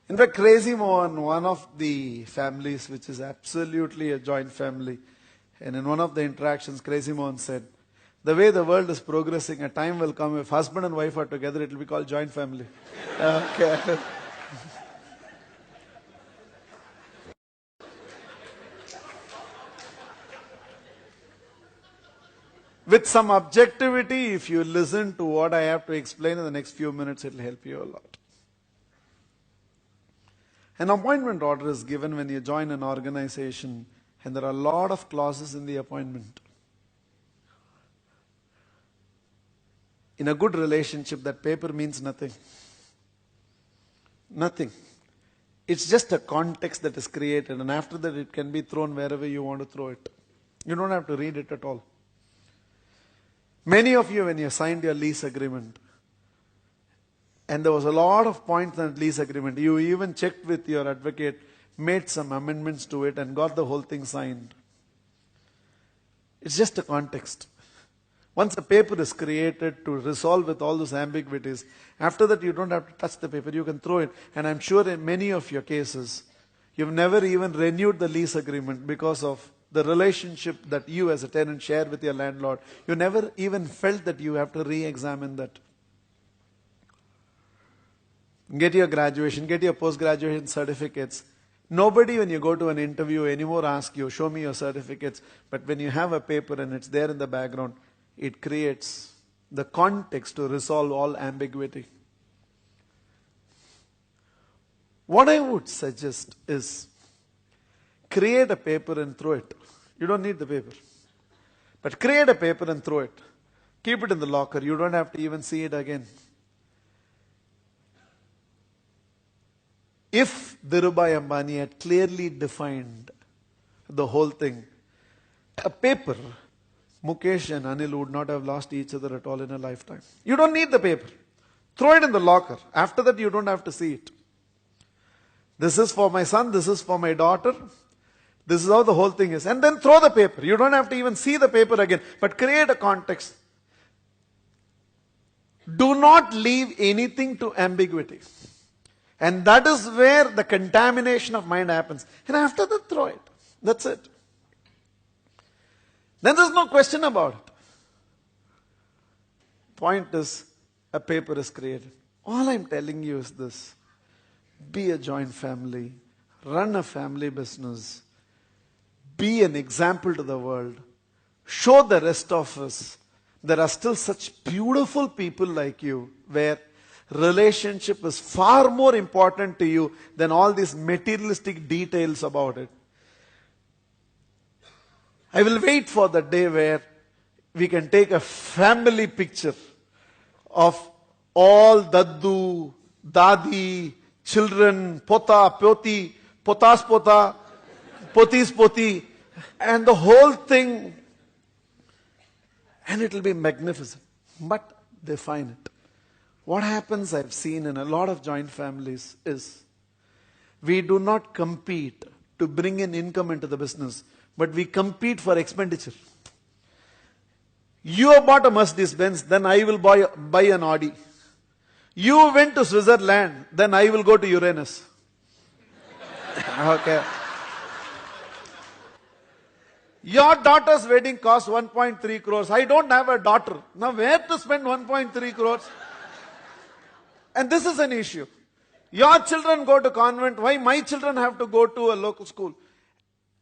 In fact, Crazy Mohan, one of the families which is absolutely a joint family, and in one of the interactions, Crazy Mohan said, the way the world is progressing, a time will come if husband and wife are together, it will be called joint family. Okay. With some objectivity, if you listen to what I have to explain in the next few minutes, it will help you a lot. An appointment order is given when you join an organization, and there are a lot of clauses in the appointment. In a good relationship, that paper means nothing. Nothing. It's just a context that is created, and after that it can be thrown wherever you want to throw it. You don't have to read it at all. Many of you, when you signed your lease agreement, and there was a lot of points in that lease agreement, you even checked with your advocate, made some amendments to it, and got the whole thing signed. It's just a context. Once a paper is created to resolve with all those ambiguities, after that you don't have to touch the paper, you can throw it. And I'm sure in many of your cases, you've never even renewed the lease agreement because of the relationship that you as a tenant share with your landlord. You never even felt that you have to re-examine that. Get your graduation, get your post-graduation certificates. Nobody, when you go to an interview anymore, asks you, show me your certificates. But when you have a paper and it's there in the background, it creates the context to resolve all ambiguity. What I would suggest is create a paper and throw it. You don't need the paper. But create a paper and throw it. Keep it in the locker. You don't have to even see it again. If Dhirubhai Ambani had clearly defined the whole thing, a paper, Mukesh and Anil would not have lost each other at all in a lifetime. You don't need the paper. Throw it in the locker. After that, you don't have to see it. This is for my son, this is for my daughter. This is how the whole thing is. And then throw the paper. You don't have to even see the paper again. But create a context. Do not leave anything to ambiguity. And that is where the contamination of mind happens. And after that, throw it. That's it. Then there's no question about it. Point is, a paper is created. All I'm telling you is this. Be a joint family. Run a family business. Be an example to the world. Show the rest of us there are still such beautiful people like you where relationship is far more important to you than all these materialistic details about it. I will wait for the day where we can take a family picture of all daddu, dadi, children, pota, poti, potas pota, potis poti, and the whole thing, and it will be magnificent. But define it. What happens, I've seen in a lot of joint families, is we do not compete to bring in income into the business, but we compete for expenditure. You have bought a Mercedes-Benz, then I will buy an Audi. You went to Switzerland, then I will go to Uranus. Okay. Your daughter's wedding cost 1.3 crores. I don't have a daughter. Now where to spend 1.3 crores? And this is an issue. Your children go to convent. Why my children have to go to a local school?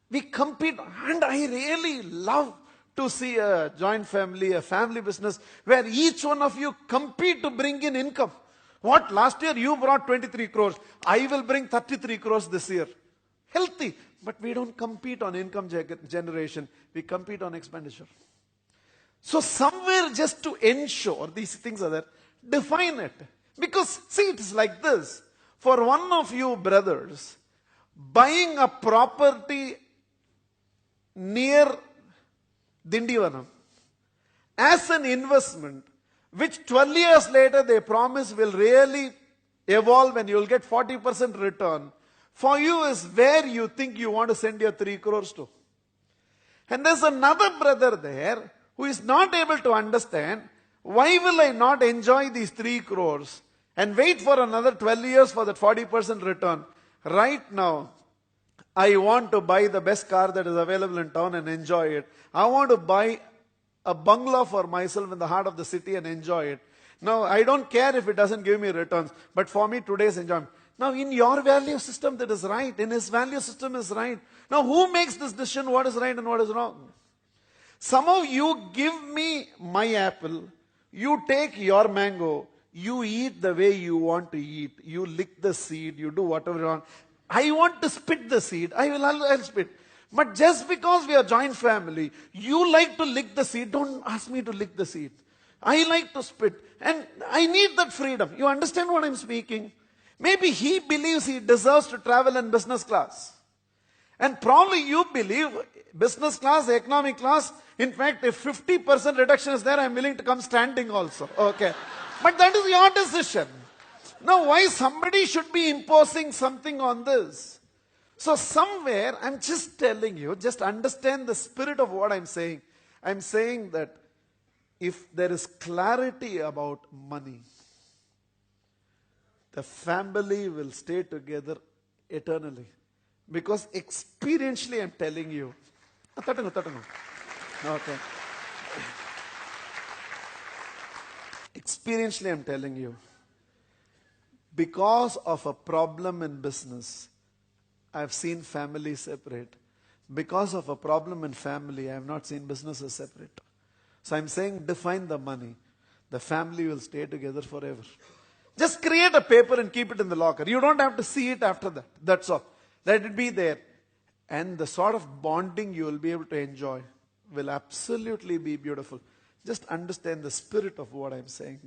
We compete, and I really love to see a joint family, a family business, where each one of you compete to bring in income. What? Last year you brought 23 crores. I will bring 33 crores this year. Healthy. But we don't compete on income generation. We compete on expenditure. So somewhere just to ensure these things are there, define it. Because see, it is like this. For one of you brothers, buying a property near Dindivanam as an investment, which 12 years later they promise will really evolve and you will get 40% return, for you is where you think you want to send your 3 crores to. And there's another brother there who is not able to understand, why will I not enjoy these 3 crores and wait for another 12 years for that 40% return? Right now, I want to buy the best car that is available in town and enjoy it. I want to buy a bungalow for myself in the heart of the city and enjoy it. Now, I don't care if it doesn't give me returns, but for me, today's enjoyment. Now, in your value system, that is right. In his value system is right. Now, who makes this decision, what is right and what is wrong? Some of you give me my apple, you take your mango, you eat the way you want to eat. You lick the seed, you do whatever you want. I want to spit the seed, I'll spit. But just because we are joint family, you like to lick the seed, don't ask me to lick the seed. I like to spit, and I need that freedom. You understand what I'm speaking? Maybe he believes he deserves to travel in business class. And probably you believe business class, economic class, in fact, if 50% reduction is there, I'm willing to come standing also. Okay. But that is your decision. Now, why somebody should be imposing something on this? So somewhere, I'm just telling you, just understand the spirit of what I'm saying. I'm saying that if there is clarity about money, the family will stay together eternally. Because experientially, I'm telling you. Okay. Experientially, I'm telling you. Because of a problem in business, I've seen families separate. Because of a problem in family, I have not seen businesses separate. So I'm saying define the money. The family will stay together forever. Just create a paper and keep it in the locker. You don't have to see it after that. That's all. Let it be there. And the sort of bonding you will be able to enjoy will absolutely be beautiful. Just understand the spirit of what I'm saying.